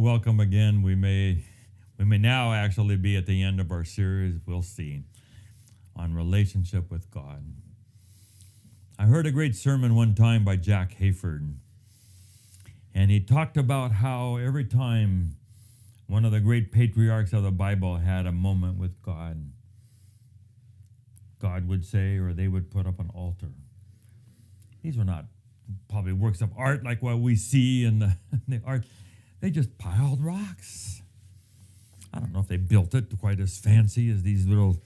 Well, welcome again. We may now actually be at the end of our series. We'll see on relationship with God. I heard a great sermon one time by Jack Hayford, and he talked about how every time one of the great patriarchs of the Bible had a moment with God, God would say, or they would put up an altar. These were not probably works of art like what we see in the art. They just piled rocks. I don't know if they built it quite as fancy as these little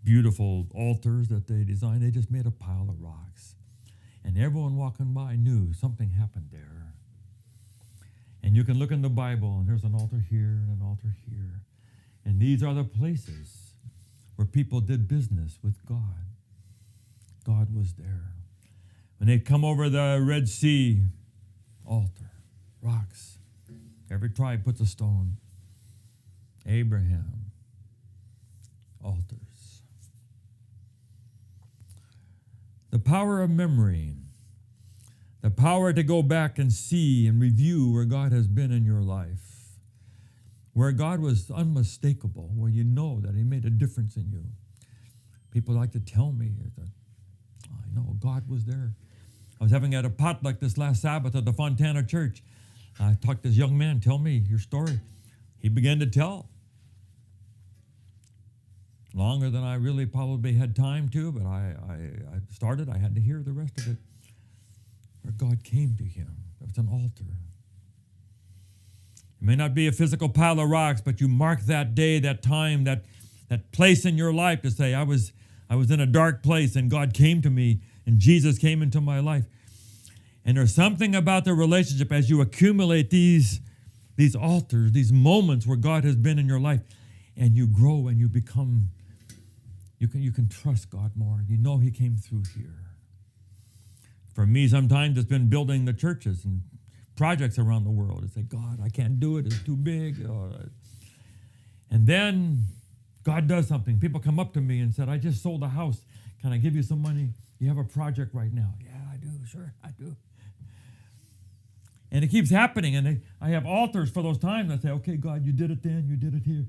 beautiful altars that they designed. They just made a pile of rocks. And everyone walking by knew something happened there. And you can look in the Bible, and there's an altar here and an altar here. And these are the places where people did business with God. God was there. When they come over the Red Sea, altar. Rocks. Every tribe puts a stone. Abraham. Altars. The power of memory. The power to go back and see and review where God has been in your life. Where God was unmistakable. Where you know that He made a difference in you. People like to tell me that I know God was there. I was having at a potluck this last Sabbath at the Fontana Church. I talked to this young man, tell me your story. He began to tell. Longer than I really probably had time to, but I started. I had to hear the rest of it. Where God came to him. There was an altar. It may not be a physical pile of rocks, but you mark that day, that time, that place in your life to say, I was in a dark place and God came to me and Jesus came into my life. And there's something about the relationship as you accumulate these altars, these moments where God has been in your life, and you grow and you become, you can trust God more. You know He came through here. For me, sometimes it's been building the churches and projects around the world. It's like, God, I can't do it. It's too big. And then God does something. People come up to me and said, I just sold a house. Can I give you some money? You have a project right now. Yeah, I do. Sure, I do. And it keeps happening. And I have altars for those times. I say, okay, God, you did it then. You did it here.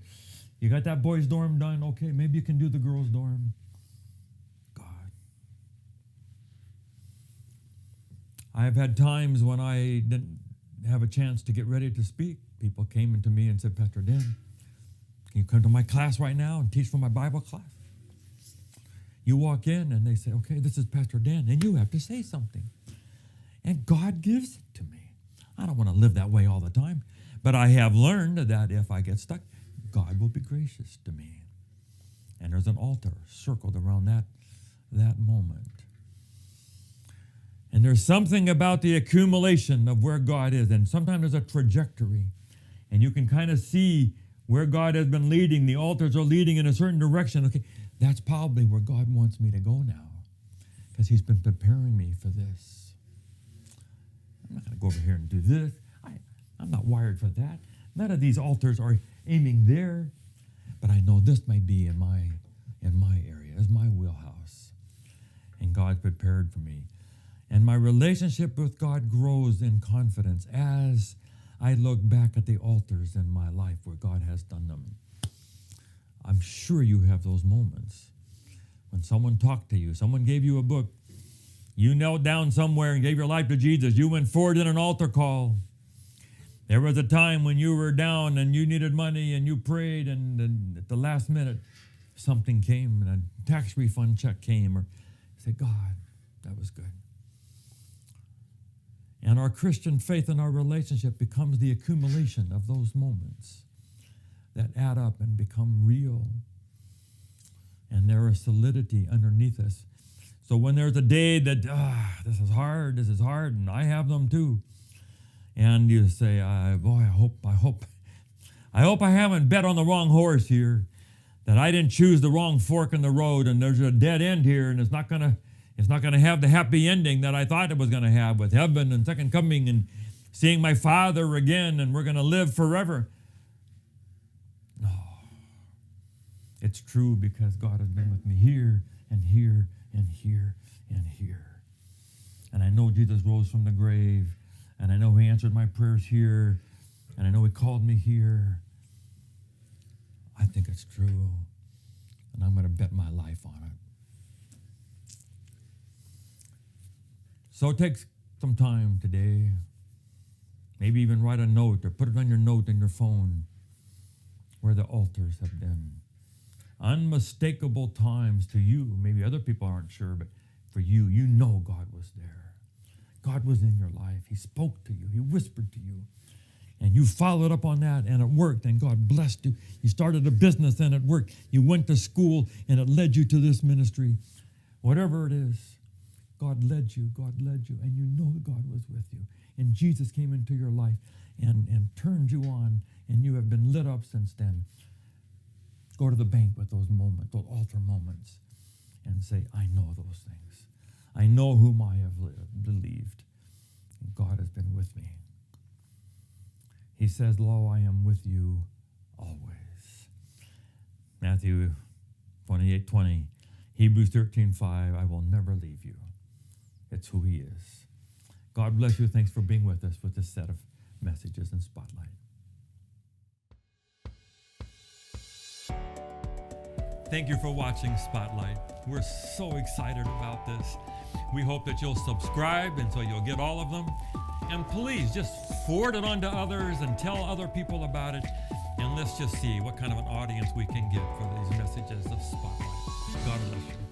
You got that boys' dorm done. Okay, maybe you can do the girls' dorm. God. I have had times when I didn't have a chance to get ready to speak. People came into me and said, Pastor Dan, can you come to my class right now and teach for my Bible class? You walk in and they say, okay, this is Pastor Dan, and you have to say something. And God gives it to me. I don't want to live that way all the time, but I have learned that if I get stuck, God will be gracious to me. And there's an altar circled around that moment. And there's something about the accumulation of where God is, and sometimes there's a trajectory, and you can kind of see where God has been leading. The altars are leading in a certain direction. Okay, that's probably where God wants me to go now, because He's been preparing me for this. I'm not going to go over here and do this. I'm not wired for that. None of these altars are aiming there, but I know this might be in my area, is my wheelhouse, and God's prepared for me. And my relationship with God grows in confidence as I look back at the altars in my life where God has done them. I'm sure you have those moments when someone talked to you, someone gave you a book, you knelt down somewhere and gave your life to Jesus, you went forward in an altar call. There was a time when you were down and you needed money and you prayed, and at the last minute something came and a tax refund check came, or you said, God, that was good. And our Christian faith and our relationship becomes the accumulation of those moments that add up and become real. And there is solidity underneath us. So when there's a day that, this is hard, and I have them too. And you say, boy, I hope I haven't bet on the wrong horse here, that I didn't choose the wrong fork in the road, and there's a dead end here, and it's not gonna have the happy ending that I thought it was gonna have with heaven and second coming and seeing my Father again, and we're gonna live forever. No. It's true because God has been with me here and here and here and here. And I know Jesus rose from the grave, And I know he answered my prayers here. And I know he called me here. I think it's true. And I'm going to bet my life on it. So take some time today. Maybe even write a note or put it on your note in your phone where the altars have been. Unmistakable times to you. Maybe other people aren't sure, but for you, you know God was there. God was in your life. He spoke to you. He whispered to you. And you followed up on that, and it worked, and God blessed you. You started a business, and it worked. You went to school, and it led you to this ministry. Whatever it is, God led you, and you know God was with you. And Jesus came into your life and turned you on, and you have been lit up since then. Go to the bank with those moments, those altar moments, and say, I know those things. I know whom I have believed. And God has been with me. He says, lo, I am with you always. Matthew 28:20, Hebrews 13:5, I will never leave you. It's who he is. God bless you. Thanks for being with us with this set of messages in Spotlight. Thank you for watching Spotlight. We're so excited about this. We hope that you'll subscribe and so you'll get all of them. And please just forward it on to others and tell other people about it. And let's just see what kind of an audience we can get for these messages of Spotlight. God bless you.